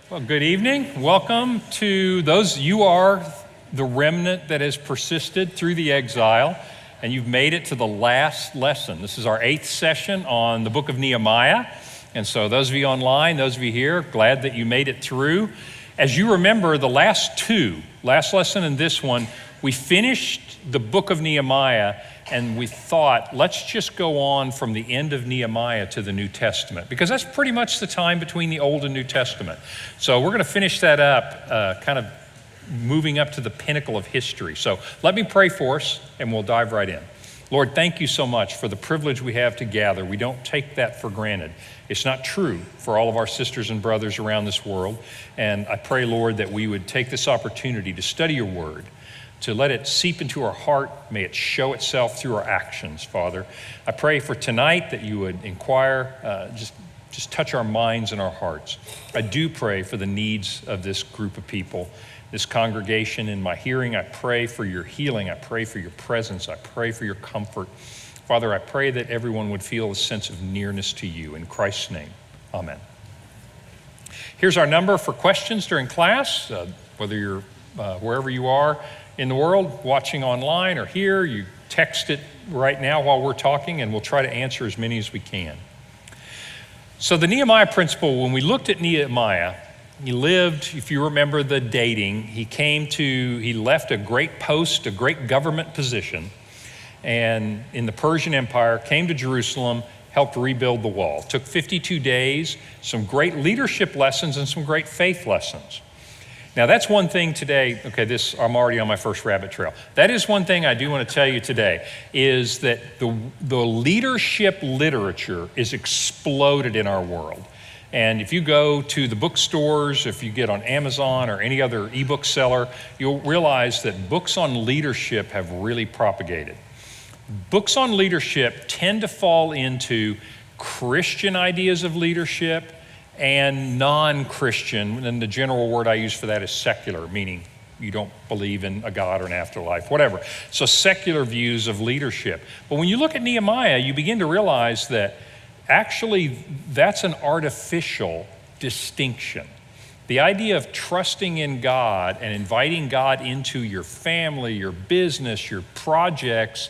Well, good evening. Welcome to those. You are the remnant that has persisted through the exile, and you've made it to the last lesson. This is our 8th session on the book of Nehemiah. And so those of you online, those of you here, glad that you made it through. As you remember, the last lesson and this one, we finished the book of Nehemiah, and we thought, let's just go on from the end of Nehemiah to the New Testament, because that's pretty much the time between the Old and New Testament. So we're going to finish that up, kind of moving up to the pinnacle of history. So let me pray for us, and we'll dive right in. Lord, thank you so much for the privilege we have to gather. We don't take that for granted. It's not true for all of our sisters and brothers around this world. And I pray, Lord, that we would take this opportunity to study your word, to let it seep into our heart. May it show itself through our actions, Father. I pray for tonight that you would inquire, just touch our minds and our hearts. I do pray for the needs of this group of people, this congregation in my hearing. I pray for your healing. I pray for your presence. I pray for your comfort. Father, I pray that everyone would feel a sense of nearness to you. In Christ's name, amen. Here's our number for questions during class. Whether you're wherever you are in the world, watching online or here, you text it right now while we're talking, and we'll try to answer as many as we can. So the Nehemiah Principle, when we looked at Nehemiah, he lived, if you remember the dating, he left a great post, a great government position, and in the Persian Empire, came to Jerusalem, helped rebuild the wall. It took 52 days, some great leadership lessons and some great faith lessons. Now that's one thing today, I'm already on my first rabbit trail. That is one thing I do want to tell you today, is that the leadership literature is exploded in our world. And if you go to the bookstores, if you get on Amazon or any other ebook seller, you'll realize that books on leadership have really propagated. Books on leadership tend to fall into Christian ideas of leadership and non-Christian, and the general word I use for that is secular, meaning you don't believe in a God or an afterlife, whatever. So secular views of leadership. But when you look at Nehemiah, you begin to realize that actually that's an artificial distinction. The idea of trusting in God and inviting God into your family, your business, your projects,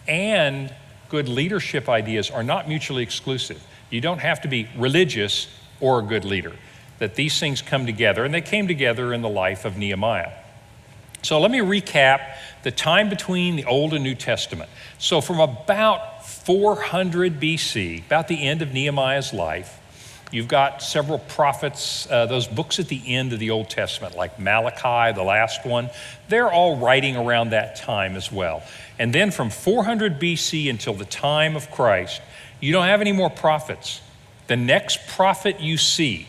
and good leadership ideas are not mutually exclusive. You don't have to be religious or a good leader, that these things come together, and they came together in the life of Nehemiah. So let me recap the time between the Old and New Testament. So from about 400 BC, about the end of Nehemiah's life, you've got several prophets, those books at the end of the Old Testament, like Malachi, the last one, they're all writing around that time as well. And then from 400 BC until the time of Christ, you don't have any more prophets. The next prophet you see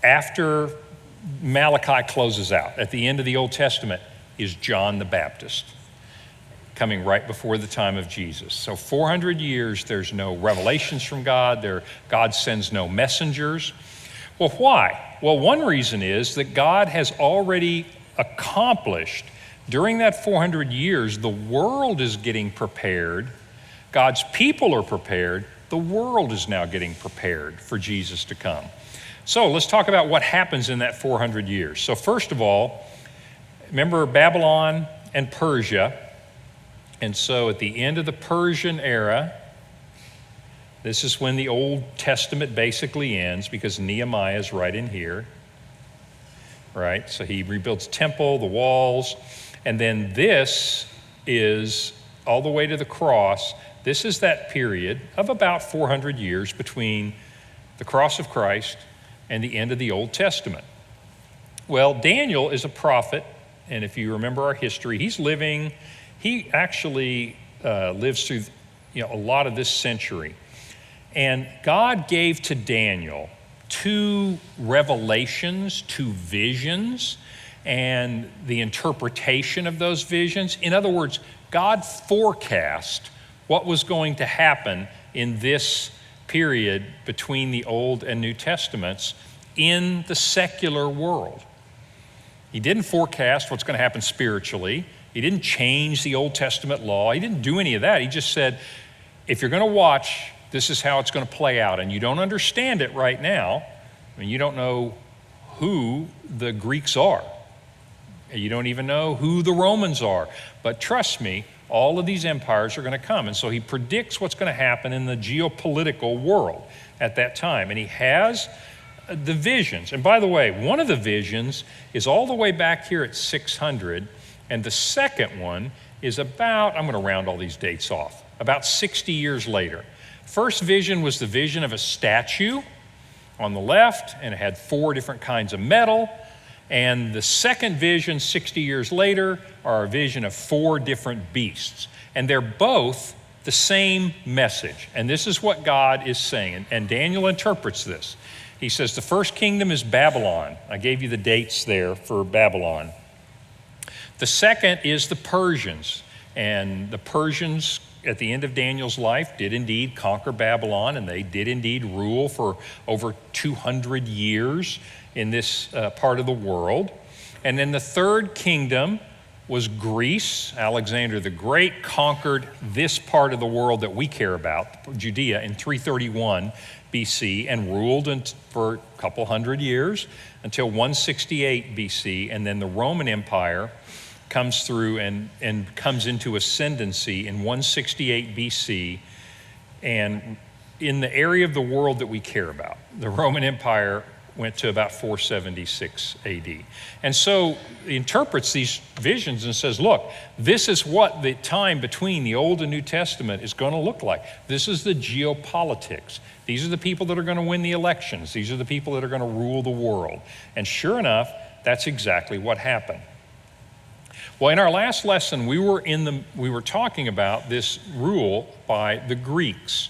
after Malachi closes out at the end of the Old Testament is John the Baptist, coming right before the time of Jesus. So 400 years, there's no revelations from God. God sends no messengers. Well, why? Well, one reason is that God has already accomplished, during that 400 years, the world is getting prepared. God's people are prepared. The world is now getting prepared for Jesus to come. So let's talk about what happens in that 400 years. So first of all, remember Babylon and Persia. And so at the end of the Persian era, this is when the Old Testament basically ends, because Nehemiah is right in here, right? So he rebuilds the temple, the walls, and then this is all the way to the cross. This is that period of about 400 years between the cross of Christ and the end of the Old Testament. Well, Daniel is a prophet, and if you remember our history, he actually lives through a lot of this century. And God gave to Daniel 2 revelations, 2 visions, and the interpretation of those visions. In other words, God forecast what was going to happen in this period between the Old and New Testaments in the secular world. He didn't forecast what's going to happen spiritually. He didn't change the Old Testament law. He didn't do any of that. He just said, if you're going to watch, this is how it's going to play out. And you don't understand it right now. I mean, you don't know who the Greeks are. You don't even know who the Romans are. But trust me, all of these empires are going to come. And so he predicts what's going to happen in the geopolitical world at that time. And he has the visions. And by the way, one of the visions is all the way back here at 600. And the second one is about, I'm going to round all these dates off, about 60 years later. First vision was the vision of a statue on the left, and it had 4 different kinds of metal. And the second vision, 60 years later, are a vision of 4 different beasts. And they're both the same message. And this is what God is saying. And Daniel interprets this. He says, the first kingdom is Babylon. I gave you the dates there for Babylon. The second is the Persians. And the Persians, at the end of Daniel's life, did indeed conquer Babylon, and they did indeed rule for over 200 years in this part of the world. And then the third kingdom was Greece. Alexander the Great conquered this part of the world that we care about, Judea, in 331 BC, and ruled for a couple hundred years until 168 BC. And then the Roman Empire comes through and comes into ascendancy in 168 BC, and in the area of the world that we care about. The Roman Empire went to about 476 AD. And so he interprets these visions and says, look, this is what the time between the Old and New Testament is going to look like. This is the geopolitics. These are the people that are going to win the elections. These are the people that are going to rule the world. And sure enough, that's exactly what happened. Well, in our last lesson, we were talking about this rule by the Greeks.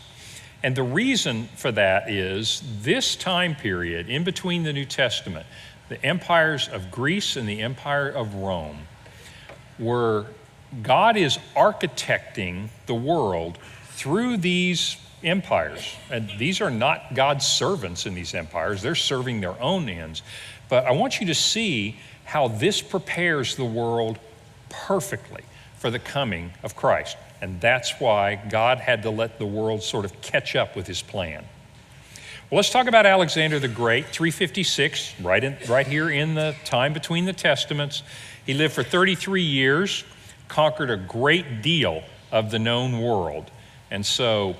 And the reason for that is this time period in between the New Testament, the empires of Greece and the empire of Rome, where God is architecting the world through these empires. And these are not God's servants in these empires. They're serving their own ends. But I want you to see how this prepares the world perfectly for the coming of Christ. And that's why God had to let the world sort of catch up with his plan. Well, let's talk about Alexander the Great, 356, right here in the time between the Testaments. He lived for 33 years, conquered a great deal of the known world. And so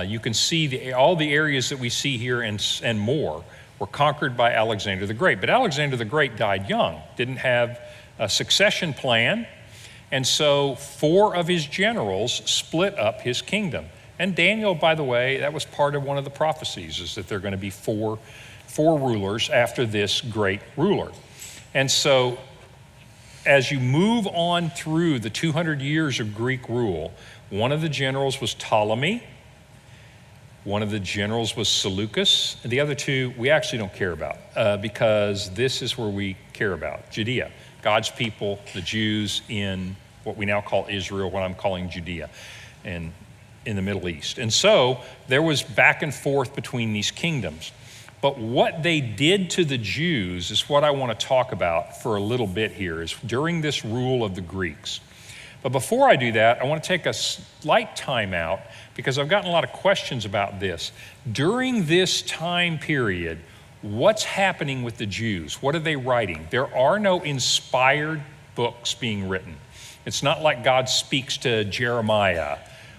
you can see all the areas that we see here and more were conquered by Alexander the Great. But Alexander the Great died young, didn't have a succession plan. And so 4 of his generals split up his kingdom. And Daniel, by the way, that was part of one of the prophecies, is that there are going to be four rulers after this great ruler. And so as you move on through the 200 years of Greek rule, one of the generals was Ptolemy, one of the generals was Seleucus, and the other 2 we actually don't care about because this is where we care about, Judea. God's people, the Jews in what we now call Israel, what I'm calling Judea, and in the Middle East. And so there was back and forth between these kingdoms. But what they did to the Jews is what I want to talk about for a little bit here, is during this rule of the Greeks. But before I do that, I want to take a slight time out because I've gotten a lot of questions about this. During this time period, what's happening with the Jews? What are they writing? There are no inspired books being written. It's not like God speaks to Jeremiah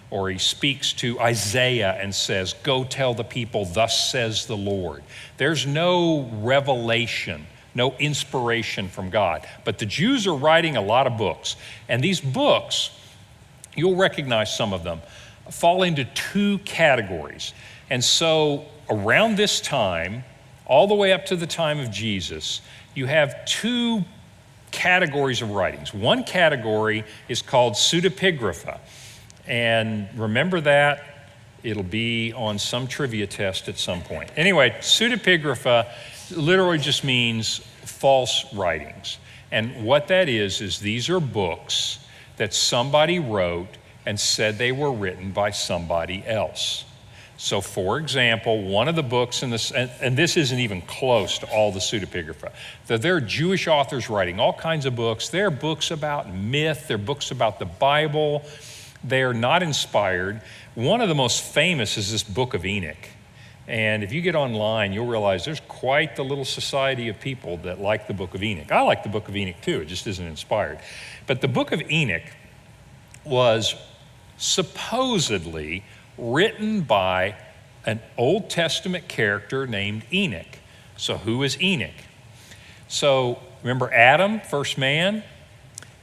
or he speaks to Isaiah and says, go tell the people, thus says the Lord. There's no revelation, no inspiration from God. But the Jews are writing a lot of books. And these books, you'll recognize some of them, fall into 2 categories. And so around this time, all the way up to the time of Jesus, you have 2 categories of writings. One category is called Pseudopigrapha. And remember that, it'll be on some trivia test at some point. Anyway, Pseudopigrapha literally just means false writings. And what that is these are books that somebody wrote and said they were written by somebody else. So for example, one of the books in this, and this isn't even close to all the Pseudopigrapha, there are Jewish authors writing all kinds of books. They're books about myth, they're books about the Bible. They're not inspired. One of the most famous is this book of Enoch. And if you get online, you'll realize there's quite the little society of people that like the book of Enoch. I like the book of Enoch too, it just isn't inspired. But the book of Enoch was supposedly written by an Old Testament character named Enoch. So who is Enoch? So remember Adam, first man?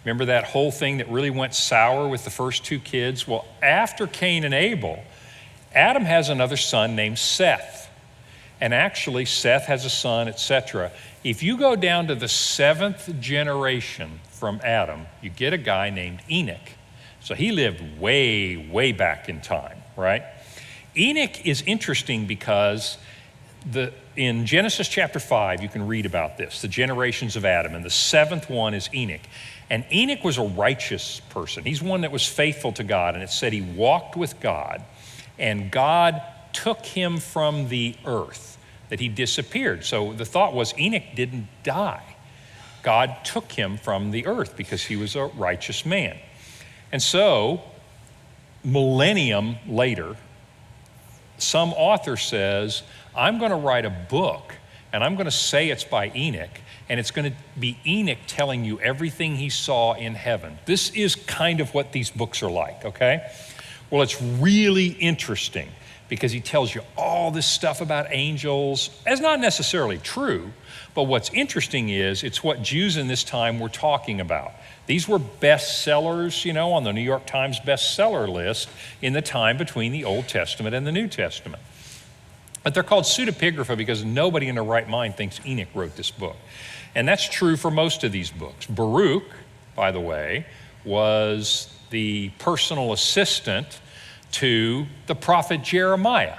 Remember that whole thing that really went sour with the first two kids? Well, after Cain and Abel, Adam has another son named Seth. And actually, Seth has a son, etc. If you go down to the 7th generation from Adam, you get a guy named Enoch. So he lived way, way back in time, right? Enoch is interesting because in Genesis chapter 5, you can read about this, the generations of Adam, and the 7th one is Enoch. And Enoch was a righteous person. He's one that was faithful to God, and it said he walked with God, and God took him from the earth, that he disappeared. So the thought was Enoch didn't die. God took him from the earth because he was a righteous man. And so, millennium later, some author says, I'm going to write a book, and I'm going to say it's by Enoch, and it's going to be Enoch telling you everything he saw in heaven. This is kind of what these books are like, okay? Well, it's really interesting because he tells you all this stuff about angels. It's not necessarily true, but what's interesting is it's what Jews in this time were talking about. These were bestsellers, you know, on the New York Times bestseller list in the time between the Old Testament and the New Testament. But they're called Pseudopigrapha because nobody in their right mind thinks Enoch wrote this book. And that's true for most of these books. Baruch, by the way, was the personal assistant to the prophet Jeremiah,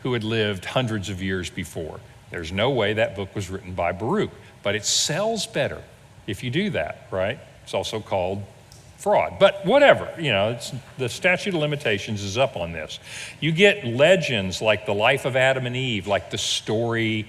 who had lived hundreds of years before. There's no way that book was written by Baruch, but it sells better if you do that, right? It's also called fraud, but whatever, you know, the statute of limitations is up on this. You get legends like the life of Adam and Eve, like the story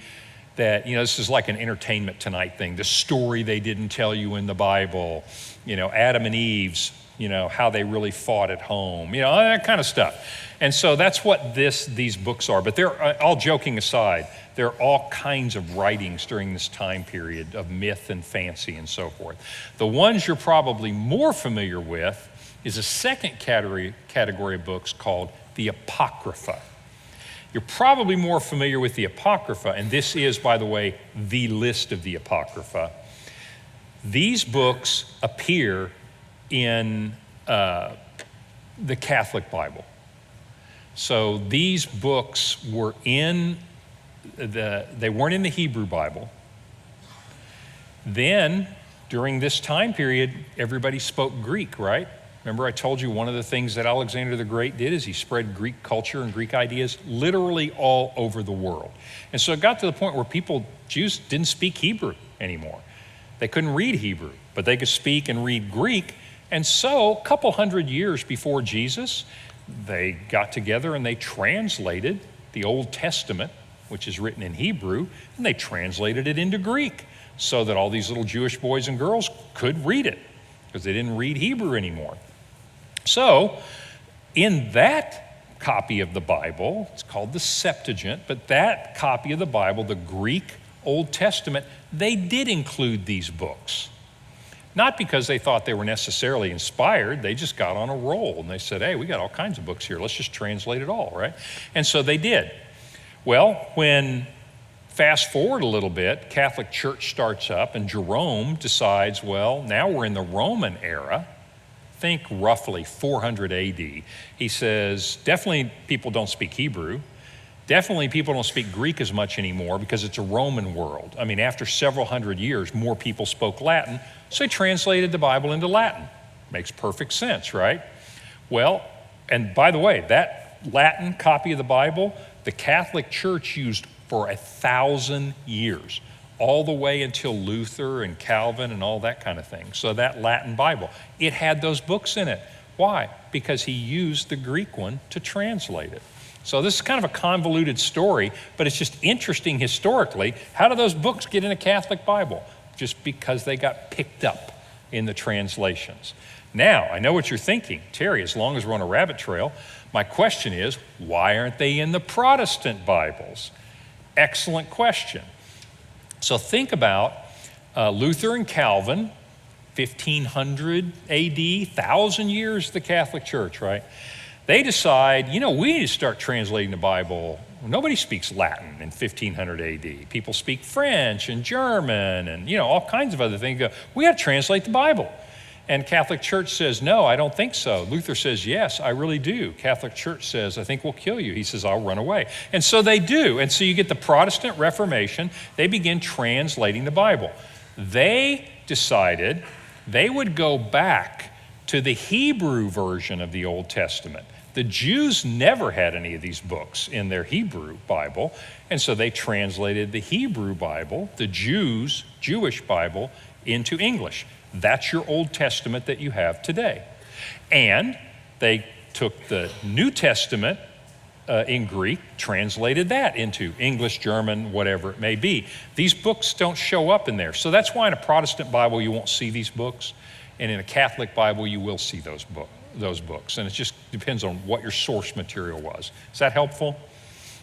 that, you know, this is like an Entertainment Tonight thing, the story they didn't tell you in the Bible, you know, Adam and Eve's, you know, how they really fought at home, you know, that kind of stuff. And so that's what these books are. But they're, all joking aside, there are all kinds of writings during this time period of myth and fancy and so forth. The ones you're probably more familiar with is a second category of books called the Apocrypha. You're probably more familiar with the Apocrypha, and this is, by the way, the list of the Apocrypha. These books appear in the Catholic Bible. So these books were they weren't in the Hebrew Bible. Then, during this time period, everybody spoke Greek, right? Remember I told you one of the things that Alexander the Great did is he spread Greek culture and Greek ideas literally all over the world. And so it got to the point where Jews didn't speak Hebrew anymore. They couldn't read Hebrew, but they could speak and read Greek. And so a couple hundred years before Jesus, they got together and they translated the Old Testament, which is written in Hebrew, and they translated it into Greek so that all these little Jewish boys and girls could read it because they didn't read Hebrew anymore. So in that copy of the Bible, it's called the Septuagint, but that copy of the Bible, the Greek Old Testament, they did include these books. Not because they thought they were necessarily inspired, they just got on a roll and they said, hey, we got all kinds of books here, let's just translate it all, right? And so they did. Well, when fast forward a little bit, Catholic Church starts up and Jerome decides, well, now we're in the Roman era, think roughly 400 AD. He says, definitely people don't speak Hebrew. Definitely people don't speak Greek as much anymore because it's a Roman world. I mean, after several hundred years, more people spoke Latin, so they translated the Bible into Latin. Makes perfect sense, right? Well, and by the way, that Latin copy of the Bible, the Catholic Church used for 1,000 years, all the way until Luther and Calvin and all that kind of thing. So that Latin Bible, it had those books in it. Why? Because he used the Greek one to translate it. So this is kind of a convoluted story, but it's just interesting historically. How do those books get in a Catholic Bible? Just because they got picked up in the translations. Now, I know what you're thinking. Terry, as long as we're on a rabbit trail, my question is, why aren't they in the Protestant Bibles? Excellent question. So think about Luther and Calvin, 1500 AD, 1,000 years the Catholic Church, right? They decide, we need to start translating the Bible. Nobody speaks Latin in 1500 AD. People speak French and German and, all kinds of other things. We got to translate the Bible. And Catholic Church says, no, I don't think so. Luther says, yes, I really do. Catholic Church says, I think we'll kill you. He says, I'll run away. And so they do. And so you get the Protestant Reformation. They begin translating the Bible. They decided they would go back to the Hebrew version of the Old Testament. The Jews never had any of these books in their Hebrew Bible, and so they translated the Hebrew Bible, the Jewish Bible, into English. That's your Old Testament that you have today. And they took the New Testament in Greek, translated that into English, German, whatever it may be. These books don't show up in there. So that's why in a Protestant Bible you won't see these books, and in a Catholic Bible you will see those books. And it just depends on what your source material was. Is that helpful?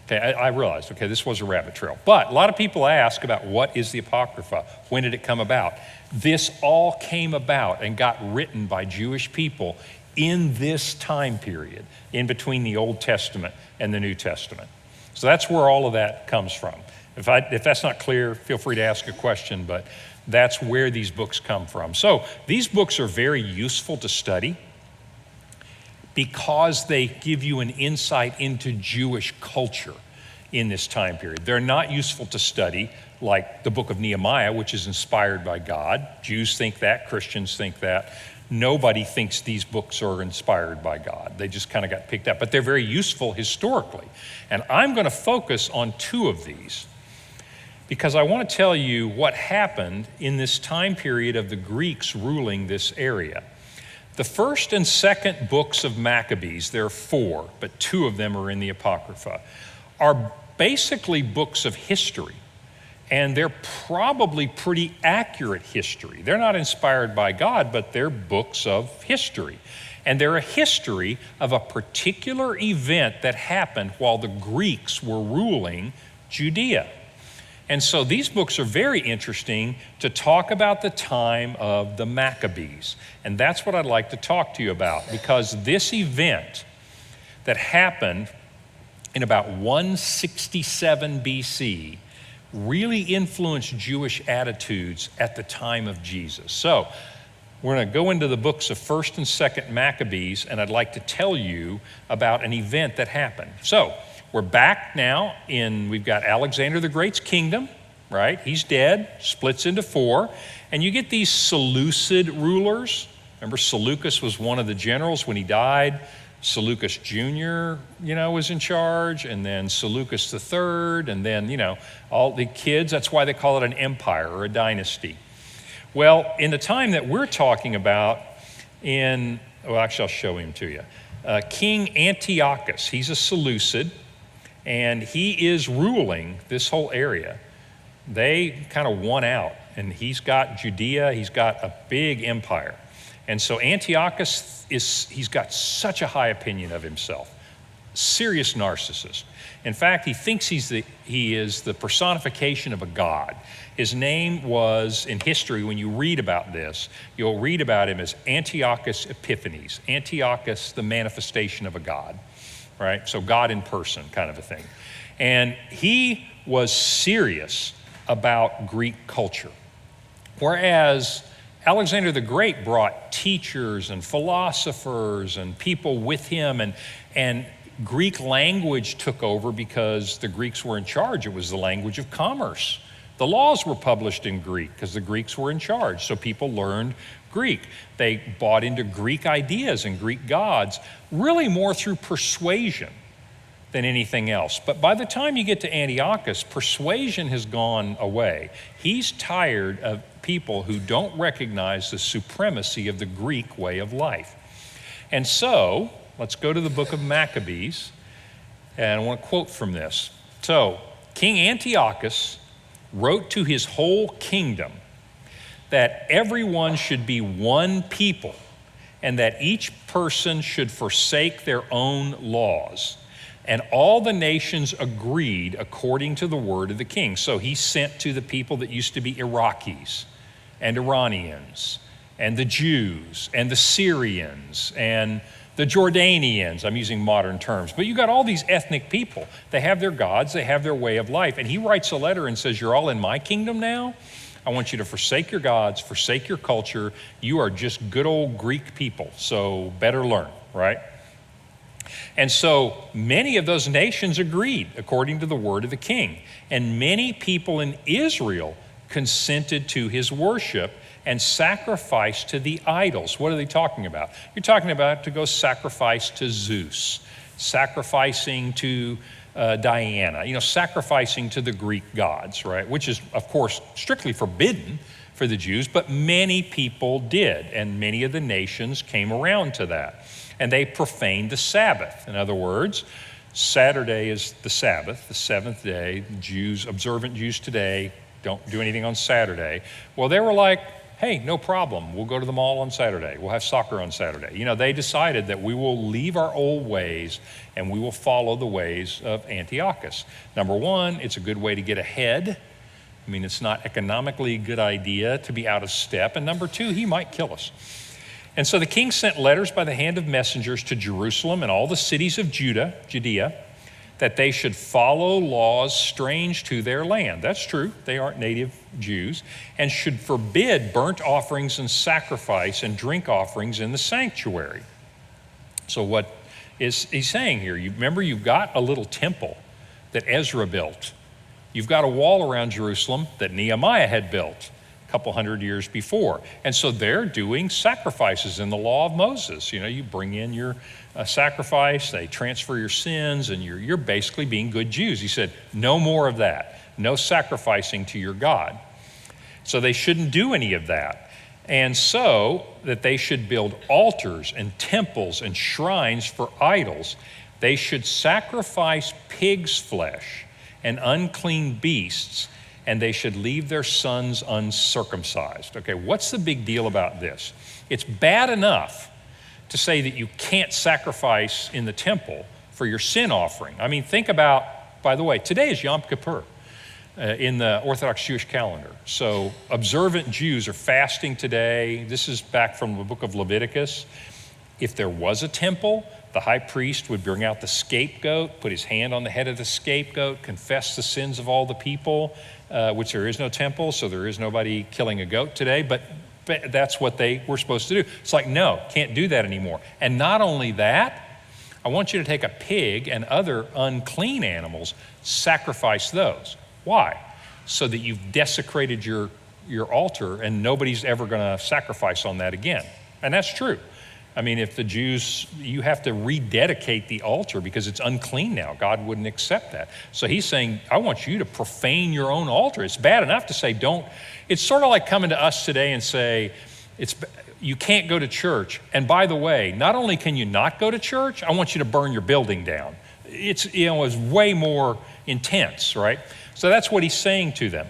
Okay, I realized, this was a rabbit trail. But a lot of people ask about what is the Apocrypha? When did it come about? This all came about and got written by Jewish people in this time period, in between the Old Testament and the New Testament. So that's where all of that comes from. If that's not clear, feel free to ask a question, but that's where these books come from. So these books are very useful to study because they give you an insight into Jewish culture in this time period. They're not useful to study like the book of Nehemiah, which is inspired by God. Jews think that, Christians think that. Nobody thinks these books are inspired by God. They just kind of got picked up, but they're very useful historically. And I'm going to focus on two of these because I want to tell you what happened in this time period of the Greeks ruling this area. The first and second books of Maccabees, there are 4, but 2 of them are in the Apocrypha, are basically books of history. And they're probably pretty accurate history. They're not inspired by God, but they're books of history. And they're a history of a particular event that happened while the Greeks were ruling Judea. And so these books are very interesting to talk about the time of the Maccabees. And that's what I'd like to talk to you about, because this event that happened in about 167 BC really influenced Jewish attitudes at the time of Jesus. So we're going to go into the books of 1st and 2nd Maccabees, and I'd like to tell you about an event that happened. So we're back now we've got Alexander the Great's kingdom, right? He's dead, splits into 4, and you get these Seleucid rulers. Remember, Seleucus was one of the generals when he died. Seleucus Jr., was in charge, and then Seleucus III, and then, all the kids. That's why they call it an empire or a dynasty. Well, in the time that we're talking about I'll show him to you. King Antiochus, he's a Seleucid, and he is ruling this whole area. They kind of won out, and he's got Judea, he's got a big empire. And so Antiochus, he's got such a high opinion of himself, serious narcissist. In fact, he thinks he is the personification of a god. His name was, in history, when you read about this, you'll read about him as Antiochus Epiphanes, Antiochus, the manifestation of a god, right? So God in person kind of a thing. And he was serious about Greek culture, whereas Alexander the Great brought teachers and philosophers and people with him, and Greek language took over because the Greeks were in charge. It was the language of commerce. The laws were published in Greek because the Greeks were in charge, so people learned Greek. They bought into Greek ideas and Greek gods, really more through persuasion than anything else. But by the time you get to Antiochus, persuasion has gone away. He's tired of people who don't recognize the supremacy of the Greek way of life. And so, let's go to the book of Maccabees, and I want to quote from this. So, King Antiochus wrote to his whole kingdom that everyone should be one people and that each person should forsake their own laws. And all the nations agreed according to the word of the king. So he sent to the people that used to be Iraqis and Iranians and the Jews and the Syrians and the Jordanians. I'm using modern terms, but you got all these ethnic people. They have their gods, they have their way of life. And he writes a letter and says, you're all in my kingdom now. I want you to forsake your gods, forsake your culture. You are just good old Greek people, so better learn, right? And so many of those nations agreed according to the word of the king. And many people in Israel consented to his worship and sacrificed to the idols. What are they talking about? You're talking about to go sacrifice to Zeus, sacrificing to Diana, sacrificing to the Greek gods, right? Which is, of course, strictly forbidden for the Jews, but many people did, and many of the nations came around to that. And they profaned the Sabbath. In other words, Saturday is the Sabbath, the seventh day. Jews, observant Jews today, don't do anything on Saturday. Well, they were like, hey, no problem. We'll go to the mall on Saturday. We'll have soccer on Saturday. They decided that we will leave our old ways and we will follow the ways of Antiochus. Number one, it's a good way to get ahead. It's not economically a good idea to be out of step. And number two, he might kill us. And so the king sent letters by the hand of messengers to Jerusalem and all the cities of Judea, that they should follow laws strange to their land. That's true, they aren't native Jews, and should forbid burnt offerings and sacrifice and drink offerings in the sanctuary. So what is he saying here? Remember, you've got a little temple that Ezra built. You've got a wall around Jerusalem that Nehemiah had built couple hundred years before. And so they're doing sacrifices in the law of Moses. You bring in your sacrifice, they transfer your sins, and you're basically being good Jews. He said, no more of that. No sacrificing to your God. So they shouldn't do any of that. And so that they should build altars and temples and shrines for idols. They should sacrifice pig's flesh and unclean beasts, and they should leave their sons uncircumcised. Okay, what's the big deal about this? It's bad enough to say that you can't sacrifice in the temple for your sin offering. Think about, by the way, today is Yom Kippur in the Orthodox Jewish calendar. So observant Jews are fasting today. This is back from the book of Leviticus. If there was a temple, the high priest would bring out the scapegoat, put his hand on the head of the scapegoat, confess the sins of all the people, which there is no temple, so there is nobody killing a goat today, but that's what they were supposed to do. It's like, no, can't do that anymore. And not only that, I want you to take a pig and other unclean animals, sacrifice those. Why? So that you've desecrated your altar and nobody's ever gonna sacrifice on that again. And that's true. If the Jews, you have to rededicate the altar because it's unclean now. God wouldn't accept that. So he's saying, I want you to profane your own altar. It's bad enough to say don't. It's sort of like coming to us today and say, you can't go to church. And by the way, not only can you not go to church, I want you to burn your building down. It's way more intense, right? So that's what he's saying to them.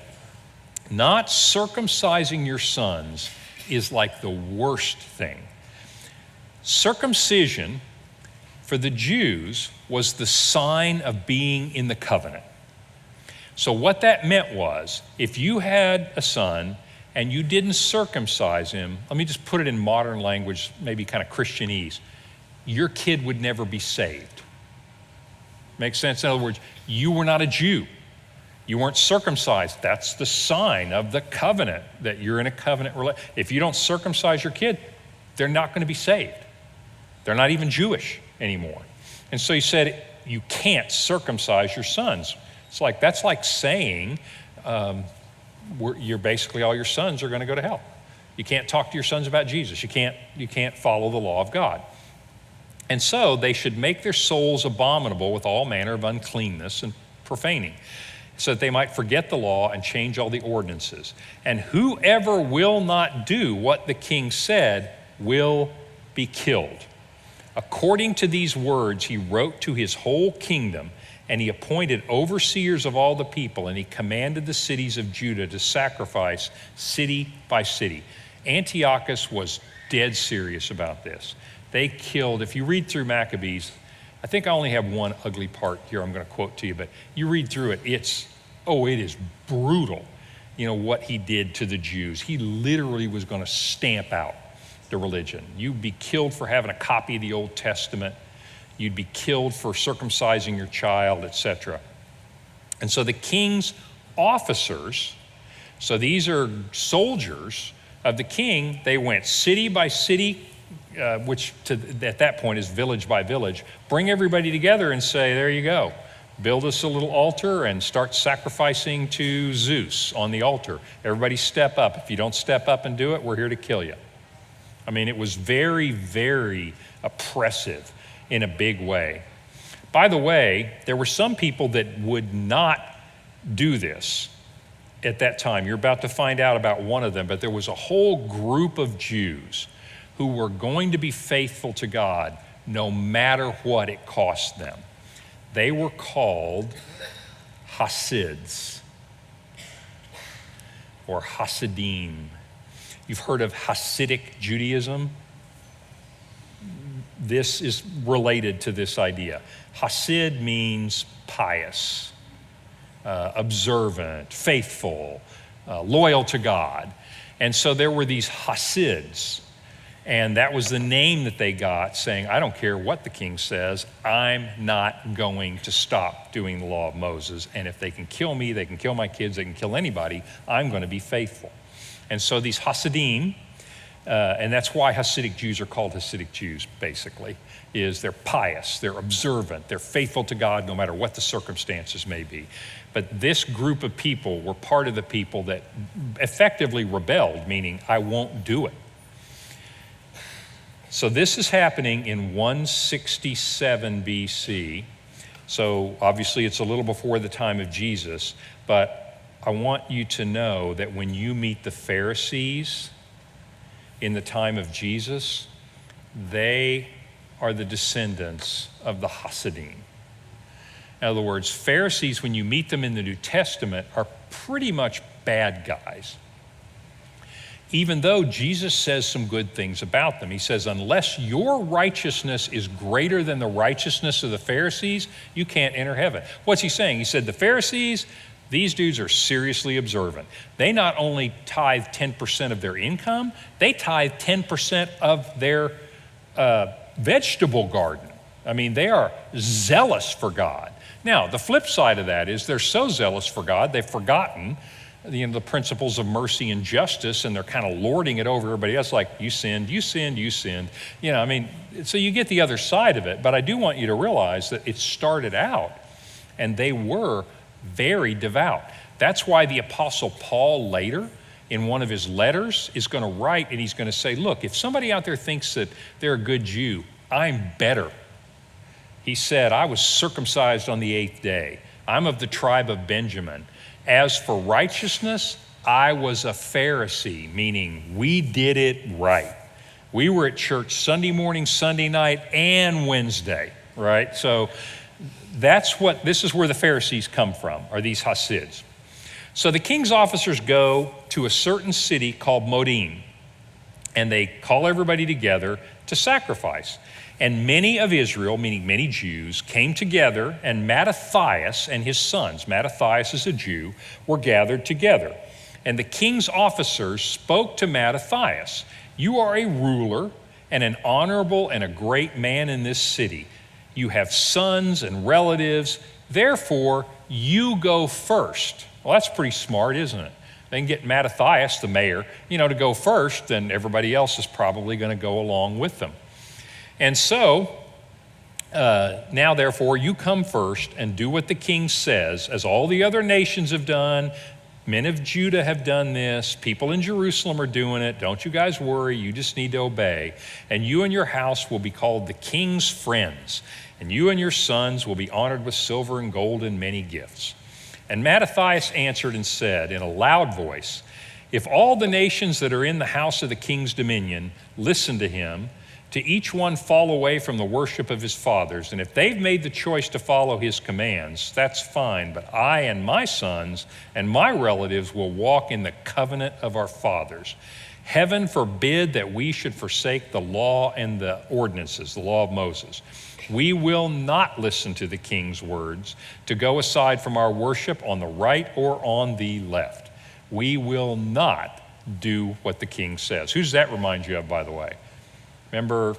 Not circumcising your sons is like the worst thing. Circumcision for the Jews was the sign of being in the covenant. So what that meant was, if you had a son and you didn't circumcise him, let me just put it in modern language, maybe kind of Christianese, your kid would never be saved. Make sense? In other words, you were not a Jew. You weren't circumcised. That's the sign of the covenant, that you're in a covenant relationship. If you don't circumcise your kid, they're not going to be saved. They're not even Jewish anymore. And so he said, you can't circumcise your sons. That's like saying you're basically all your sons are going to go to hell. You can't talk to your sons about Jesus. You can't follow the law of God. And so they should make their souls abominable with all manner of uncleanness and profaning, so that they might forget the law and change all the ordinances. And whoever will not do what the king said will be killed. According to these words, he wrote to his whole kingdom, and he appointed overseers of all the people, and he commanded the cities of Judah to sacrifice city by city. Antiochus was dead serious about this. They killed, if you read through Maccabees, I think I only have one ugly part here I'm going to quote to you, but you read through it, it is brutal, what he did to the Jews. He literally was going to stamp out the religion. You'd be killed for having a copy of the Old Testament. You'd be killed for circumcising your child, etc. And so the king's officers, so these are soldiers of the king, they went city by city, which at that point is village by village, bring everybody together and say, there you go, build us a little altar and start sacrificing to Zeus on the altar. Everybody step up. If you don't step up and do it, we're here to kill you. I mean, it was very, very oppressive in a big way. By the way, there were some people that would not do this at that time. You're about to find out about one of them, but there was a whole group of Jews who were going to be faithful to God no matter what it cost them. They were called Hasids or Hasidim. You've heard of Hasidic Judaism? This is related to this idea. Hasid means pious, observant, faithful, loyal to God. And so there were these Hasids, and that was the name that they got, saying, I don't care what the king says, I'm not going to stop doing the law of Moses. And if they can kill me, they can kill my kids, they can kill anybody, I'm going to be faithful. And so these Hasidim, and that's why Hasidic Jews are called Hasidic Jews, basically, is they're pious, they're observant, they're faithful to God no matter what the circumstances may be. But this group of people were part of the people that effectively rebelled, meaning I won't do it. So this is happening in 167 BC. So obviously it's a little before the time of Jesus, but I want you to know that when you meet the Pharisees in the time of Jesus, they are the descendants of the Hasidim. In other words, Pharisees, when you meet them in the New Testament, are pretty much bad guys. Even though Jesus says some good things about them. He says, unless your righteousness is greater than the righteousness of the Pharisees, you can't enter heaven. What's he saying? He said, the Pharisees, these dudes are seriously observant. They not only tithe 10% of their income, they tithe 10% of their vegetable garden. I mean, they are zealous for God. Now, the flip side of that is they're so zealous for God, they've forgotten the principles of mercy and justice, and they're kind of lording it over everybody else, like, you sinned, you sinned, you sinned. So you get the other side of it, but I do want you to realize that it started out, and they were very devout. That's why the Apostle Paul later, in one of his letters, is going to write, and he's going to say, look, if somebody out there thinks that they're a good Jew, I'm better. He said, I was circumcised on the 8th day. I'm of the tribe of Benjamin. As for righteousness, I was a Pharisee, meaning we did it right. We were at church Sunday morning, Sunday night, and Wednesday, right? So this is where the Pharisees come from, are these Hasids. So the king's officers go to a certain city called Modim, and they call everybody together to sacrifice. And many of Israel, meaning many Jews, came together, and Mattathias and his sons, Mattathias is a Jew, were gathered together. And the king's officers spoke to Mattathias, you are a ruler and an honorable and a great man in this city. You have sons and relatives, therefore you go first. Well, that's pretty smart, isn't it? They can get Mattathias, the mayor, to go first, then everybody else is probably going to go along with them. And so, now therefore, you come first and do what the king says, as all the other nations have done. Men of Judah have done this. People in Jerusalem are doing it. Don't you guys worry. You just need to obey. And you and your house will be called the king's friends. And you and your sons will be honored with silver and gold and many gifts. And Mattathias answered and said in a loud voice, if all the nations that are in the house of the king's dominion listen to him, to each one fall away from the worship of his fathers. And if they've made the choice to follow his commands, that's fine. But I and my sons and my relatives will walk in the covenant of our fathers. Heaven forbid that we should forsake the law and the ordinances, the law of Moses. We will not listen to the king's words to go aside from our worship on the right or on the left. We will not do what the king says. Who does that remind you of, by the way? Remember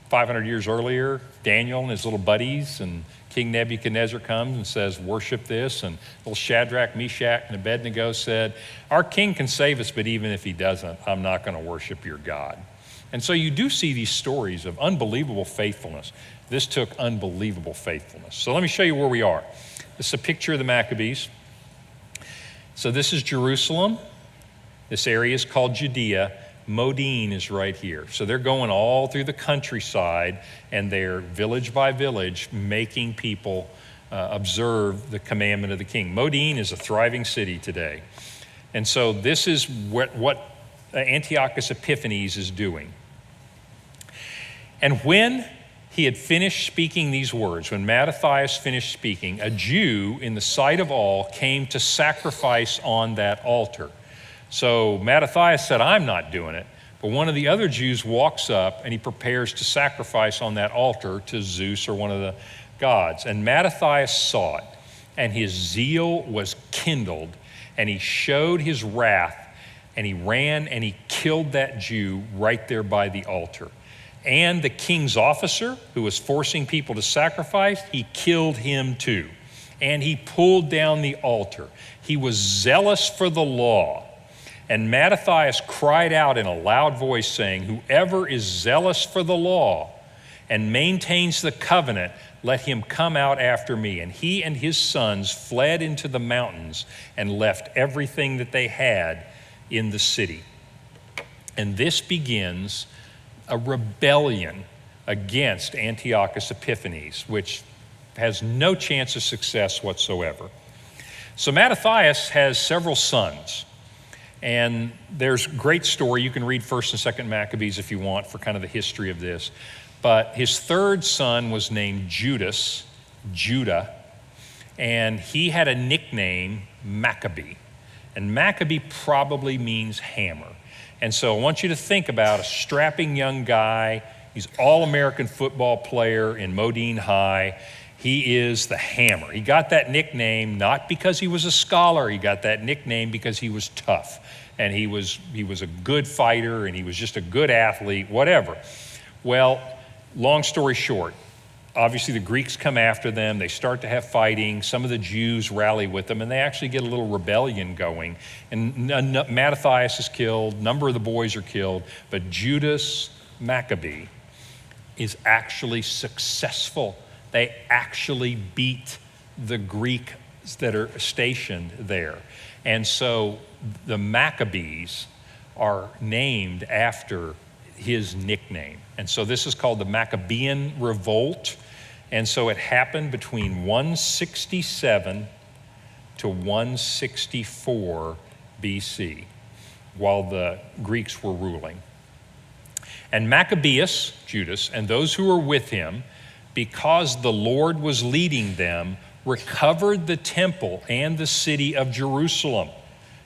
500 years earlier, Daniel and his little buddies, and King Nebuchadnezzar comes and says, worship this. And little Shadrach, Meshach, and Abednego said, our king can save us, but even if he doesn't, I'm not going to worship your God. And so you do see these stories of unbelievable faithfulness. This took unbelievable faithfulness. So let me show you where we are. This is a picture of the Maccabees. So this is Jerusalem. This area is called Judea. Modin is right here. So they're going all through the countryside, and they're village by village making people observe the commandment of the king. Modin is a thriving city today. And so this is what Antiochus Epiphanes is doing. And when he had finished speaking these words, when Mattathias finished speaking, a Jew in the sight of all came to sacrifice on that altar. So Mattathias said, I'm not doing it. But one of the other Jews walks up and he prepares to sacrifice on that altar to Zeus or one of the gods. And Mattathias saw it, and his zeal was kindled, and he showed his wrath, and he ran and he killed that Jew right there by the altar. And the king's officer who was forcing people to sacrifice, he killed him too. And he pulled down the altar. He was zealous for the law. And Mattathias cried out in a loud voice, saying, whoever is zealous for the law and maintains the covenant, let him come out after me. And he and his sons fled into the mountains and left everything that they had in the city. And this begins a rebellion against Antiochus Epiphanes, which has no chance of success whatsoever. So Mattathias has several sons. And there's a great story. You can read 1st and 2nd Maccabees if you want for kind of the history of this. But his third son was named Judah, and he had a nickname, Maccabee. And Maccabee probably means hammer. And so I want you to think about a strapping young guy. He's all-American football player in Modin High. He is the hammer. He got that nickname not because he was a scholar. He got that nickname because he was tough. And he was a good fighter, and he was just a good athlete, whatever. Well, long story short, obviously the Greeks come after them. They start to have fighting. Some of the Jews rally with them, and they actually get a little rebellion going. And Mattathias is killed. A number of the boys are killed. But Judas Maccabee is actually successful. They actually beat the Greeks that are stationed there. And so the Maccabees are named after his nickname. And so this is called the Maccabean Revolt. And so it happened between 167 to 164 BC while the Greeks were ruling. And Maccabeus, Judas, and those who were with him, because the Lord was leading them, recovered the temple and the city of Jerusalem.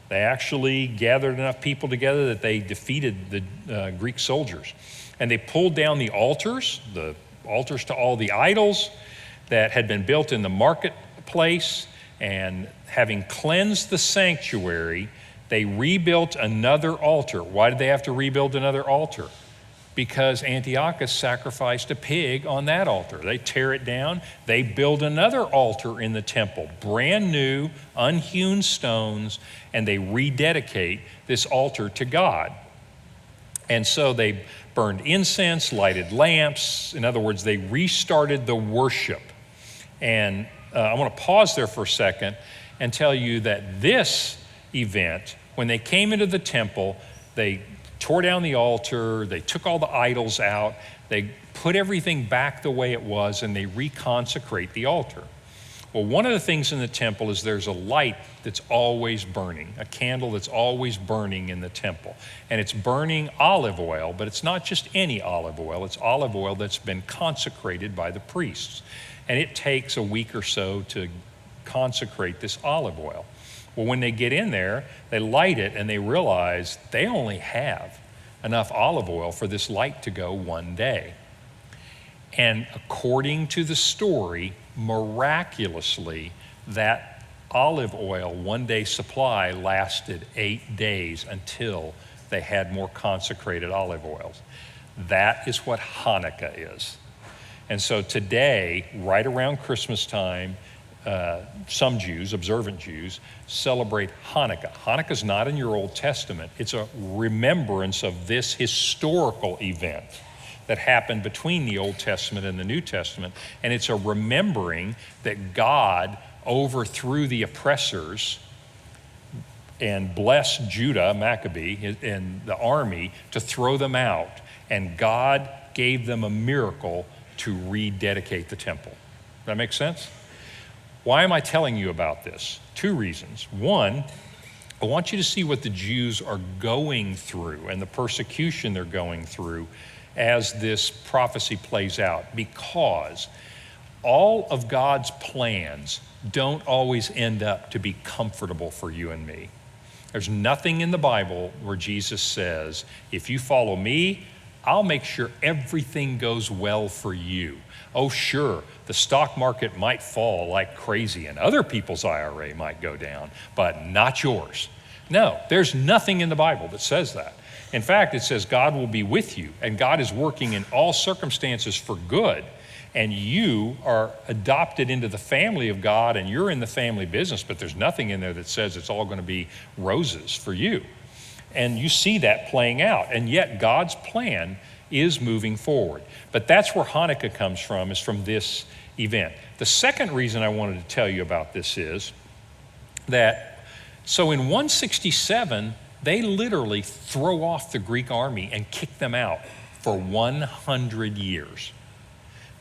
They actually gathered enough people together that they defeated the Greek soldiers. And they pulled down the altars to all the idols that had been built in the marketplace. And having cleansed the sanctuary, they rebuilt another altar. Why did they have to rebuild another altar? Because Antiochus sacrificed a pig on that altar. They tear it down. They build another altar in the temple, brand new, unhewn stones, and they rededicate this altar to God. And so they burned incense, lighted lamps. In other words, they restarted the worship. And I want to pause there for a second and tell you that this event, when they came into the temple, they tore down the altar, they took all the idols out, they put everything back the way it was, and they reconsecrate the altar. Well, one of the things in the temple is there's a light that's always burning, a candle that's always burning in the temple. And it's burning olive oil, but it's not just any olive oil. It's olive oil that's been consecrated by the priests. And it takes a week or so to consecrate this olive oil. Well, when they get in there, they light it and they realize they only have enough olive oil for this light to go one day. And according to the story, miraculously, that olive oil one day supply lasted 8 days until they had more consecrated olive oils. That is what Hanukkah is. And so today, right around Christmas time, some Jews, observant Jews, celebrate Hanukkah. Hanukkah's not in your Old Testament. It's a remembrance of this historical event that happened between the Old Testament and the New Testament, and it's a remembering that God overthrew the oppressors and blessed Judah, Maccabee, and the army to throw them out, and God gave them a miracle to rededicate the temple. Does that make sense? Why am I telling you about this? 2 reasons. One, I want you to see what the Jews are going through and the persecution they're going through as this prophecy plays out, because all of God's plans don't always end up to be comfortable for you and me. There's nothing in the Bible where Jesus says, if you follow me, I'll make sure everything goes well for you. Oh, sure, the stock market might fall like crazy and other people's IRA might go down, but not yours. No, there's nothing in the Bible that says that. In fact, it says God will be with you, and God is working in all circumstances for good, and you are adopted into the family of God, and you're in the family business, but there's nothing in there that says it's all going to be roses for you. And you see that playing out, and yet God's plan is moving forward. But that's where Hanukkah comes from, is from this event. The second reason I wanted to tell you about this is that, so in 167, they literally throw off the Greek army and kick them out for 100 years.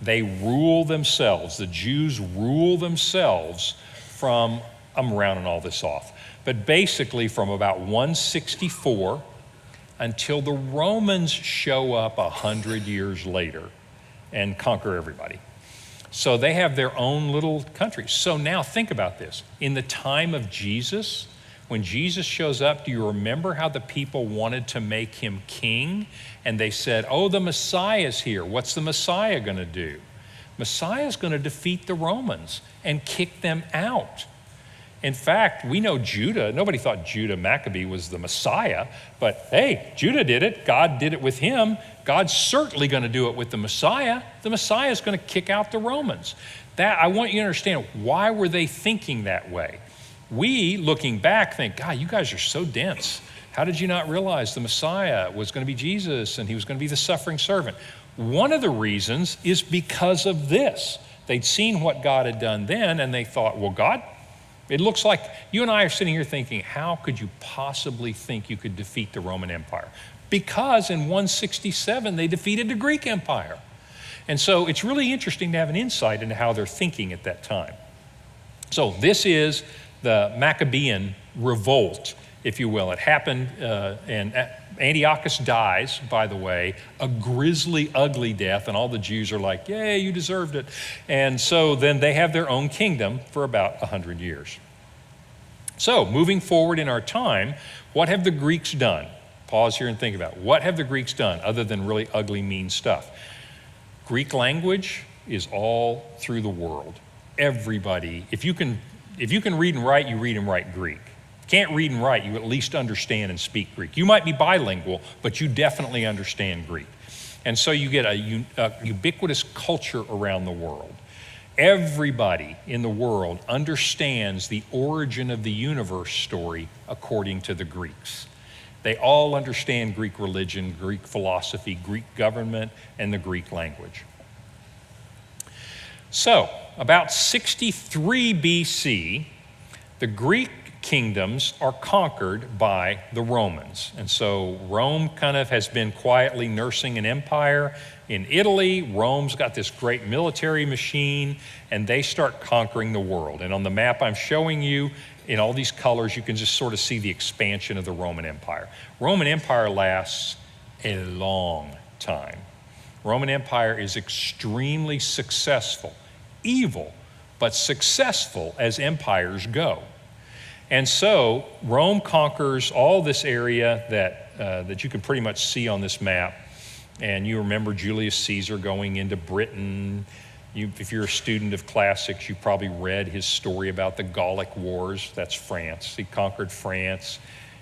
They rule themselves. The Jews rule themselves from, I'm rounding all this off, but basically from about 164 until the Romans show up 100 years later and conquer everybody. So they have their own little country. So now think about this. In the time of Jesus, when Jesus shows up, do you remember how the people wanted to make him king? And they said, oh, the Messiah's here. What's the Messiah going to do? Messiah's going to defeat the Romans and kick them out. In fact, we know Judah. Nobody thought Judah Maccabee was the Messiah, but hey, Judah did it. God did it with him. God's certainly going to do it with the Messiah. The Messiah is going to kick out the Romans. That, I want you to understand, why were they thinking that way? We, looking back, think, God, you guys are so dense. How did you not realize the Messiah was going to be Jesus and he was going to be the suffering servant? One of the reasons is because of this. They'd seen what God had done then, and they thought, well, God, it looks like you and I are sitting here thinking, how could you possibly think you could defeat the Roman Empire? Because in 167, they defeated the Greek Empire. And so it's really interesting to have an insight into how they're thinking at that time. So this is the Maccabean Revolt, if you will. It happened, and Antiochus dies, by the way, a grisly, ugly death, and all the Jews are like, yay, you deserved it. And so then they have their own kingdom for about 100 years. So moving forward in our time, what have the Greeks done? Pause here and think about it. What have the Greeks done other than really ugly, mean stuff? Greek language is all through the world. Everybody, if you can read and write, you read and write Greek. Can't read and write, you at least understand and speak Greek. You might be bilingual, but you definitely understand Greek. And so you get a ubiquitous culture around the world. Everybody in the world understands the origin of the universe story according to the Greeks. They all understand Greek religion, Greek philosophy, Greek government, and the Greek language. So, about 63 BC, the Greek kingdoms are conquered by the Romans. And so Rome kind of has been quietly nursing an empire. In Italy, Rome's got this great military machine, and they start conquering the world. And on the map I'm showing you, in all these colors, you can just sort of see the expansion of the Roman Empire. Roman Empire lasts a long time. Roman Empire is extremely successful, evil, but successful as empires go. And so Rome conquers all this area that you can pretty much see on this map. And you remember Julius Caesar going into Britain. If you're a student of classics, you probably read his story about the Gallic Wars. That's France. He conquered France.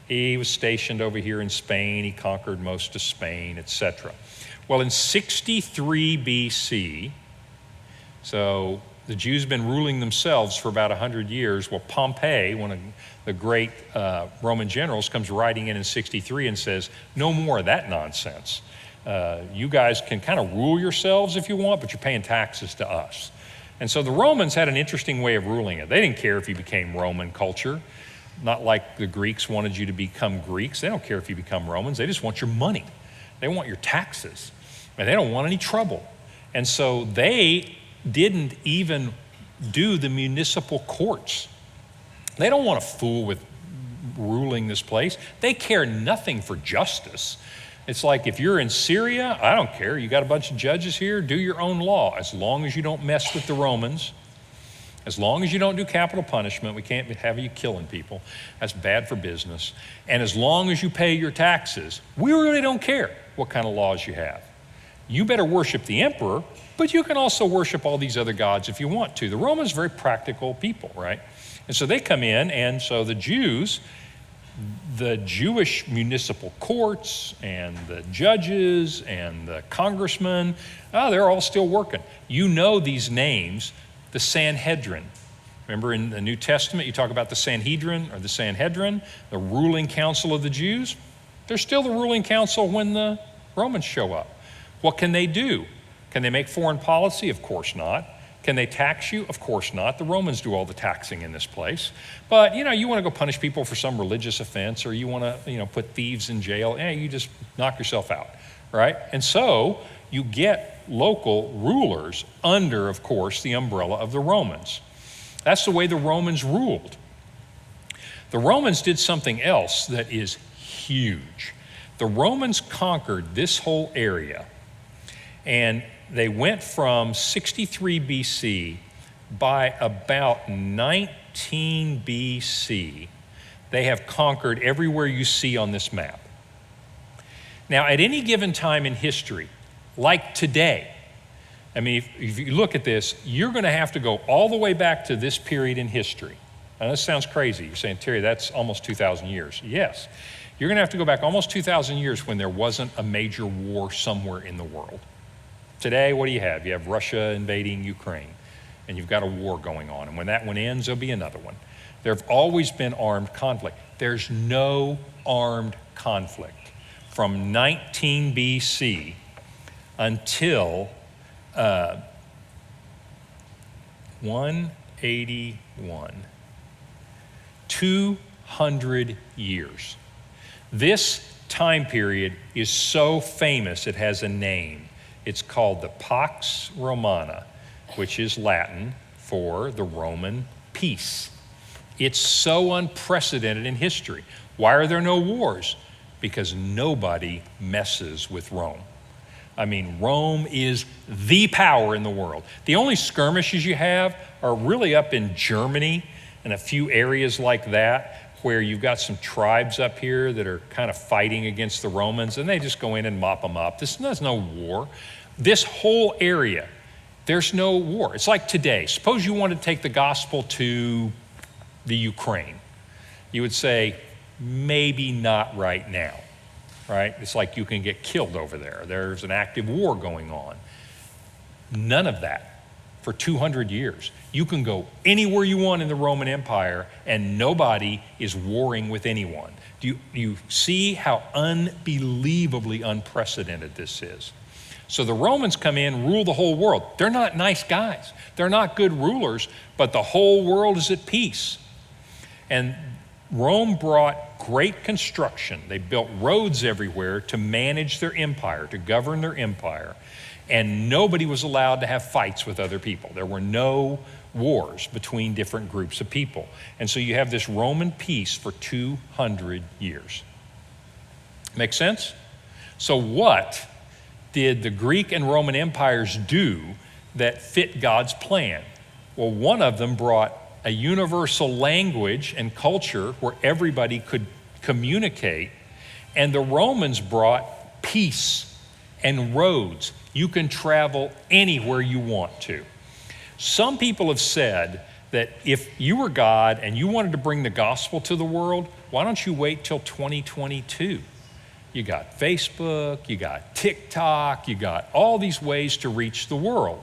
He was stationed over here in Spain. He conquered most of Spain, etc. Well, in 63 BC, so the Jews have been ruling themselves for about 100 years. Well, Pompey, one of the great Roman generals, comes riding in 63 and says, no more of that nonsense. You guys can kind of rule yourselves if you want, but you're paying taxes to us. And so the Romans had an interesting way of ruling it. They didn't care if you became Roman culture, not like the Greeks wanted you to become Greeks. They don't care if you become Romans. They just want your money. They want your taxes, and they don't want any trouble. And so they didn't even do the municipal courts. They don't want to fool with ruling this place. They care nothing for justice. It's like if you're in Syria, I don't care. You got a bunch of judges here, do your own law. As long as you don't mess with the Romans, as long as you don't do capital punishment, we can't have you killing people. That's bad for business. And as long as you pay your taxes, we really don't care what kind of laws you have. You better worship the emperor, but you can also worship all these other gods if you want to. The Romans are very practical people, right? And so they come in, and so the Jews, the Jewish municipal courts and the judges and the congressmen, they're all still working. You know these names, the Sanhedrin. Remember in the New Testament, you talk about the Sanhedrin or the Sanhedrin, the ruling council of the Jews. They're still the ruling council when the Romans show up. What can they do? Can they make foreign policy? Of course not. Can they tax you? Of course not. The Romans do all the taxing in this place. But, you want to go punish people for some religious offense, or you want to, put thieves in jail, you just knock yourself out, right? And so you get local rulers under, of course, the umbrella of the Romans. That's the way the Romans ruled. The Romans did something else that is huge. The Romans conquered this whole area, and they went from 63 BC, by about 19 BC, they have conquered everywhere you see on this map. Now, at any given time in history, like today, if you look at this, you're going to have to go all the way back to this period in history. Now, this sounds crazy. You're saying, Terry, that's almost 2,000 years. Yes. You're going to have to go back almost 2,000 years when there wasn't a major war somewhere in the world. Today, what do you have? You have Russia invading Ukraine, and you've got a war going on. And when that one ends, there'll be another one. There have always been armed conflict. There's no armed conflict from 19 BC until 181. 200 years. This time period is so famous it has a name. It's called the Pox Romana, which is Latin for the Roman peace. It's so unprecedented in history. Why are there no wars? Because nobody messes with Rome. Rome is the power in the world. The only skirmishes you have are really up in Germany and a few areas like that, where you've got some tribes up here that are kind of fighting against the Romans, and they just go in and mop them up. There's no war. This whole area, there's no war. It's like today. Suppose you want to take the gospel to the Ukraine. You would say, maybe not right now, right? It's like you can get killed over there. There's an active war going on. None of that. For 200 years. You can go anywhere you want in the Roman Empire and nobody is warring with anyone. Do you see how unbelievably unprecedented this is? So the Romans come in, rule the whole world. They're not nice guys. They're not good rulers, but the whole world is at peace. And Rome brought great construction. They built roads everywhere to manage their empire, to govern their empire. And nobody was allowed to have fights with other people. There were no wars between different groups of people. And so you have this Roman peace for 200 years. Make sense? So what did the Greek and Roman empires do that fit God's plan? Well, one of them brought a universal language and culture where everybody could communicate, and the Romans brought peace and roads. You can travel anywhere you want to. Some people have said that if you were God and you wanted to bring the gospel to the world, why don't you wait till 2022? You got Facebook, you got TikTok, you got all these ways to reach the world.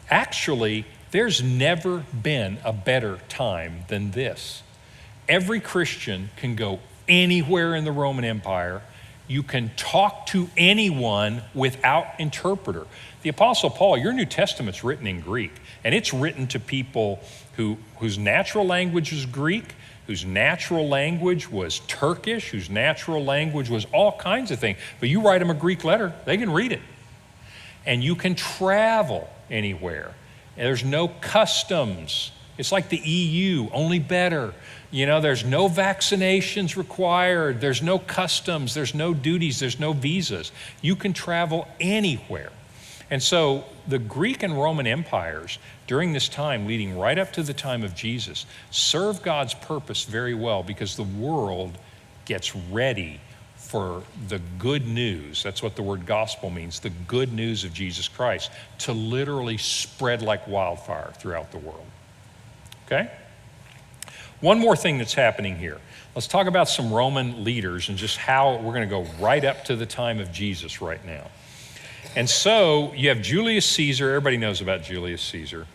Actually, there's never been a better time than this. Every Christian can go anywhere in the Roman Empire. You can talk to anyone without interpreter. The Apostle Paul, your New Testament's written in Greek, and it's written to people whose natural language is Greek, whose natural language was Turkish, whose natural language was all kinds of things. But you write them a Greek letter, they can read it. And you can travel anywhere. And there's no customs. It's like the EU, only better. You know, there's no vaccinations required. There's no customs. There's no duties. There's no visas. You can travel anywhere. And so the Greek and Roman empires during this time, leading right up to the time of Jesus, serve God's purpose very well because the world gets ready for the good news. That's what the word gospel means, the good news of Jesus Christ, to literally spread like wildfire throughout the world. Okay? One more thing that's happening here. Let's talk about some Roman leaders and just how we're going to go right up to the time of Jesus right now. And so you have Julius Caesar. Everybody knows about Julius Caesar.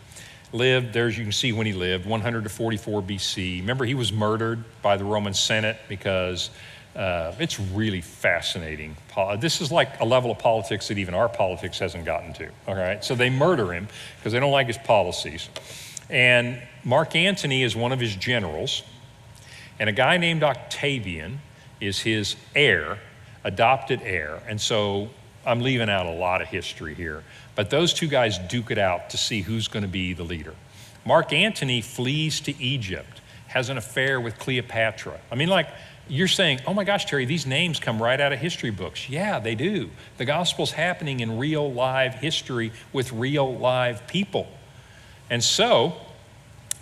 Lived, there's you can see when he lived, 100 to 44 BC. Remember, he was murdered by the Roman Senate because it's really fascinating. This is like a level of politics that even our politics hasn't gotten to, all right? So they murder him because they don't like his policies. And Mark Antony is one of his generals, and a guy named Octavian is his heir, adopted heir. And so I'm leaving out a lot of history here, but those two guys duke it out to see who's going to be the leader. Mark Antony flees to Egypt, has an affair with Cleopatra. I mean, like, you're saying, oh my gosh, Terry, these names come right out of history books. Yeah, they do. The gospel's happening in real live history with real live people. And so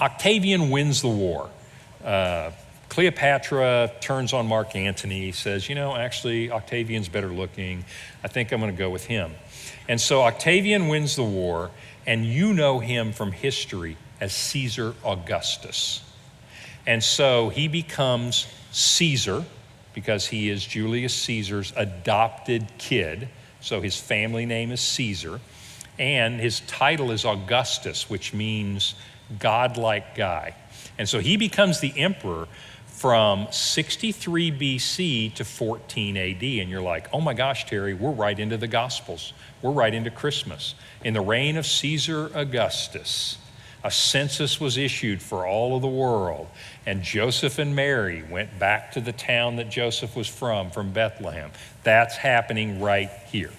Octavian wins the war. Cleopatra turns on Mark Antony, says, you know, actually, Octavian's better looking. I think I'm going to go with him. And so Octavian wins the war, and you know him from history as Caesar Augustus. And so he becomes Caesar because he is Julius Caesar's adopted kid. So his family name is Caesar. And his title is Augustus, which means godlike guy. And so he becomes the emperor from 63 BC to 14 AD. And you're like, oh my gosh, Terry, we're right into the Gospels. We're right into Christmas. In the reign of Caesar Augustus, a census was issued for all of the world. And Joseph and Mary went back to the town that Joseph was from Bethlehem. That's happening right here.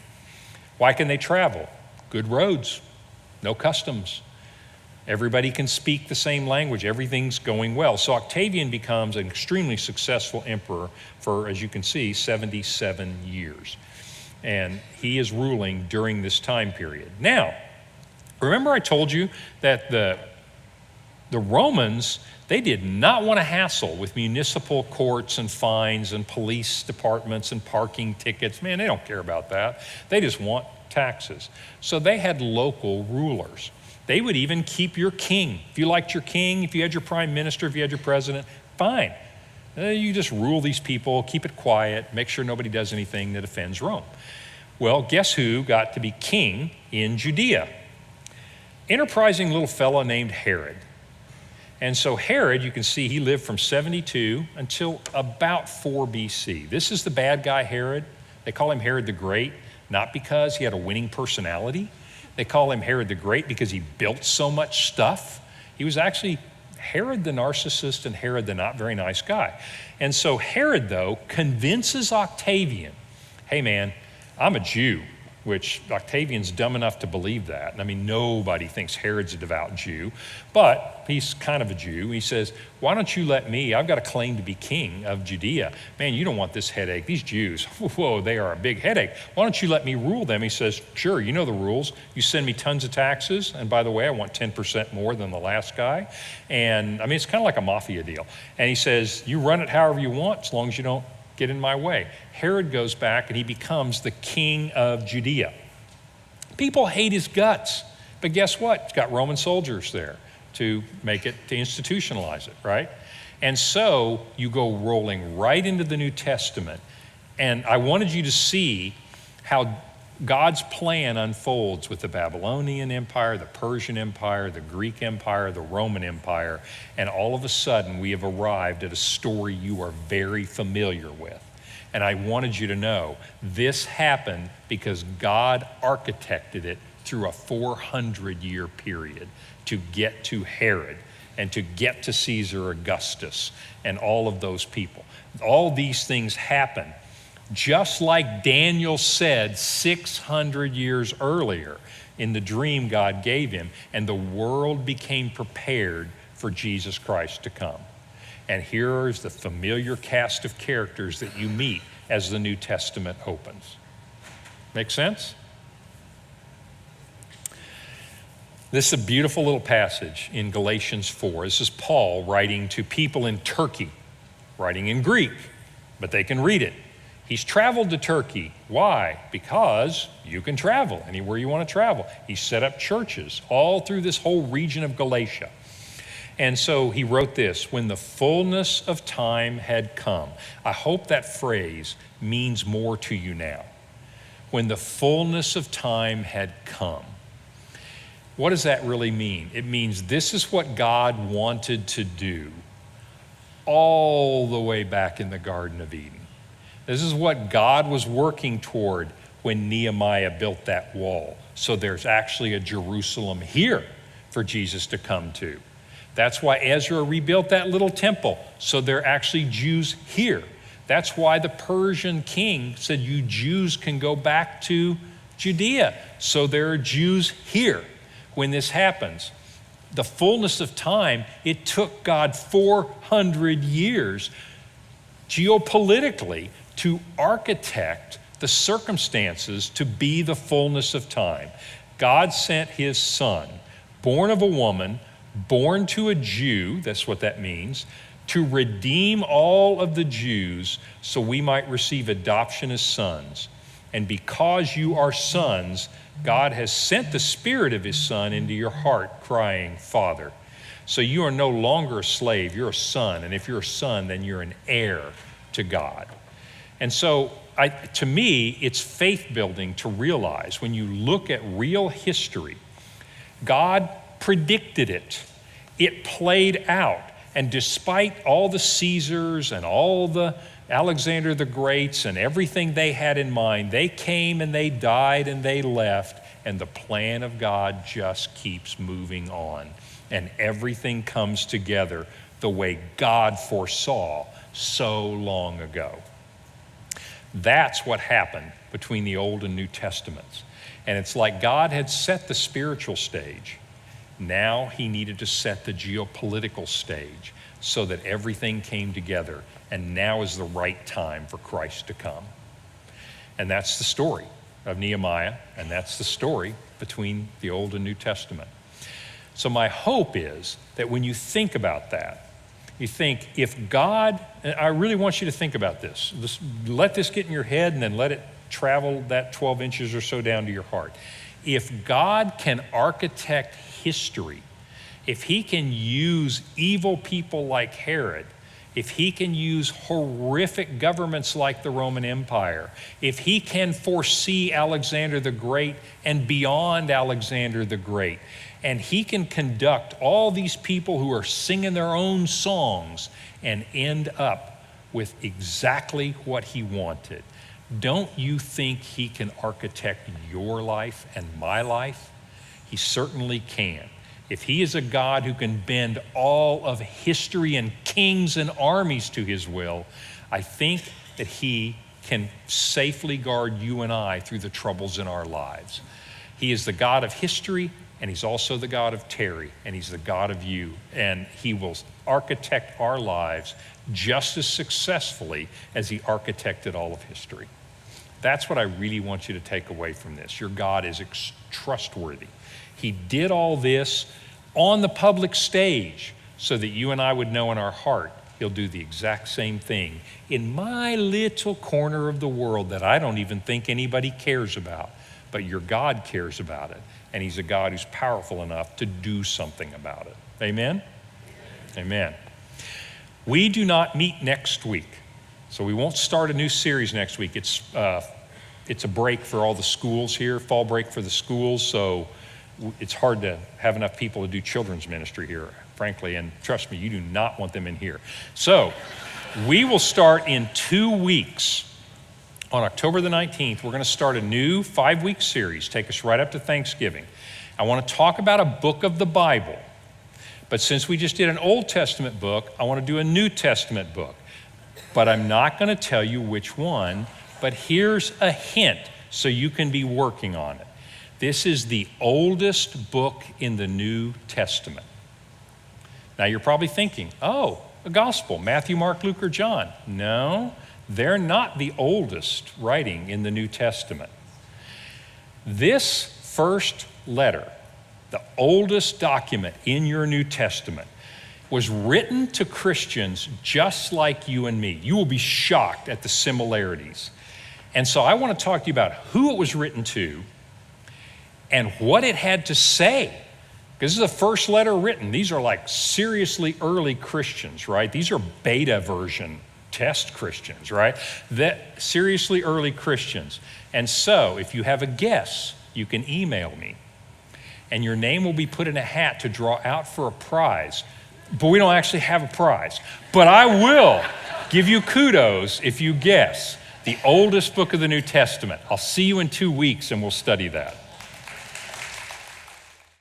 Why can they travel? Good roads, no customs. Everybody can speak the same language. Everything's going well. So Octavian becomes an extremely successful emperor for, as you can see, 77 years. And he is ruling during this time period. Now, remember I told you that the Romans, they did not want to hassle with municipal courts and fines and police departments and parking tickets. Man, they don't care about that. They just want taxes. So they had local rulers. They would even keep your king. If you liked your king, if you had your prime minister, if you had your president, fine. You just rule these people, keep it quiet, make sure nobody does anything that offends Rome. Well, guess who got to be king in Judea? Enterprising little fellow named Herod. And so Herod, you can see he lived from 72 until about 4 BC. This is the bad guy Herod. They call him Herod the Great, not because he had a winning personality. They call him Herod the Great because he built so much stuff. He was actually Herod the narcissist and Herod the not very nice guy. And so Herod, though, convinces Octavian, hey man, I'm a Jew, which Octavian's dumb enough to believe that. I mean, nobody thinks Herod's a devout Jew, but he's kind of a Jew. He says, why don't you let me, I've got a claim to be king of Judea. Man, you don't want this headache. These Jews, whoa, they are a big headache. Why don't you let me rule them? He says, sure, you know the rules. You send me tons of taxes, and by the way, I want 10% more than the last guy. And I mean, it's kind of like a mafia deal. And he says, you run it however you want, as long as you don't get in my way. Herod goes back and he becomes the king of Judea. People hate his guts, but guess what? He's got Roman soldiers there to make it, to institutionalize it, right? And so you go rolling right into the New Testament. And I wanted you to see how God's plan unfolds with the Babylonian Empire, the Persian Empire, the Greek Empire, the Roman Empire, and all of a sudden we have arrived at a story you are very familiar with. And I wanted you to know this happened because God architected it through a 400-year period to get to Herod and to get to Caesar Augustus and all of those people. All these things happen just like Daniel said 600 years earlier in the dream God gave him, and the world became prepared for Jesus Christ to come. And here is the familiar cast of characters that you meet as the New Testament opens. Make sense? This is a beautiful little passage in Galatians 4. This is Paul writing to people in Turkey, writing in Greek, but they can read it. He's traveled to Turkey. Why? Because you can travel anywhere you want to travel. He set up churches all through this whole region of Galatia. And so he wrote this, when the fullness of time had come. I hope that phrase means more to you now. When the fullness of time had come. What does that really mean? It means this is what God wanted to do all the way back in the Garden of Eden. This is what God was working toward when Nehemiah built that wall. So there's actually a Jerusalem here for Jesus to come to. That's why Ezra rebuilt that little temple. So there are actually Jews here. That's why the Persian king said, you Jews can go back to Judea. So there are Jews here when this happens. The fullness of time, it took God 400 years geopolitically to architect the circumstances to be the fullness of time. God sent his son, born of a woman, born to a Jew, that's what that means, to redeem all of the Jews so we might receive adoption as sons. And because you are sons, God has sent the Spirit of his Son into your heart, crying, Father. So you are no longer a slave, you're a son. And if you're a son, then you're an heir to God. And so to me, it's faith building to realize when you look at real history, God predicted it. It played out. And despite all the Caesars and all the Alexander the Greats and everything they had in mind, they came and they died and they left, and the plan of God just keeps moving on. And everything comes together the way God foresaw so long ago. That's what happened between the Old and New Testaments. And it's like God had set the spiritual stage. Now he needed to set the geopolitical stage so that everything came together. And now is the right time for Christ to come. And that's the story of Nehemiah, and that's the story between the Old and New Testament. So my hope is that when you think about that, you think if God, and I really want you to think about this. Let this get in your head and then let it travel that 12 inches or so down to your heart. If God can architect history, if he can use evil people like Herod, if he can use horrific governments like the Roman Empire, if he can foresee Alexander the Great and beyond Alexander the Great, and he can conduct all these people who are singing their own songs and end up with exactly what he wanted, don't you think he can architect your life and my life? He certainly can. if he is a God who can bend all of history and kings and armies to his will, I think that he can safely guard you and I through the troubles in our lives. He is the God of history, and he's also the God of Terry, and he's the God of you. And he will architect our lives just as successfully as he architected all of history. That's what I really want you to take away from this. Your God is trustworthy. He did all this on the public stage so that you and I would know in our heart he'll do the exact same thing in my little corner of the world that I don't even think anybody cares about. But your God cares about it, and he's a God who's powerful enough to do something about it. Amen? Amen. We do not meet next week, so we won't start a new series next week. It's a break for all the schools here, fall break for the schools, so it's hard to have enough people to do children's ministry here, frankly, and trust me, you do not want them in here. So we will start in 2 weeks. On October the 19th, we're going to start a new 5-week series, take us right up to Thanksgiving. I want to talk about a book of the Bible. But since we just did an Old Testament book, I want to do a New Testament book. But I'm not going to tell you which one, but here's a hint so you can be working on it. This is the oldest book in the New Testament. Now you're probably thinking, oh, a gospel, Matthew, Mark, Luke, or John. No. They're not the oldest writing in the New Testament. This first letter, the oldest document in your New Testament, was written to Christians just like you and me. You will be shocked at the similarities. And so I want to talk to you about who it was written to and what it had to say. Because this is the first letter written. These are like seriously early Christians, right? These are beta version test Christians, right? That seriously early Christians. And so if you have a guess, you can email me. And your name will be put in a hat to draw out for a prize. But we don't actually have a prize. But I will give you kudos if you guess the oldest book of the New Testament. I'll see you in 2 weeks and we'll study that.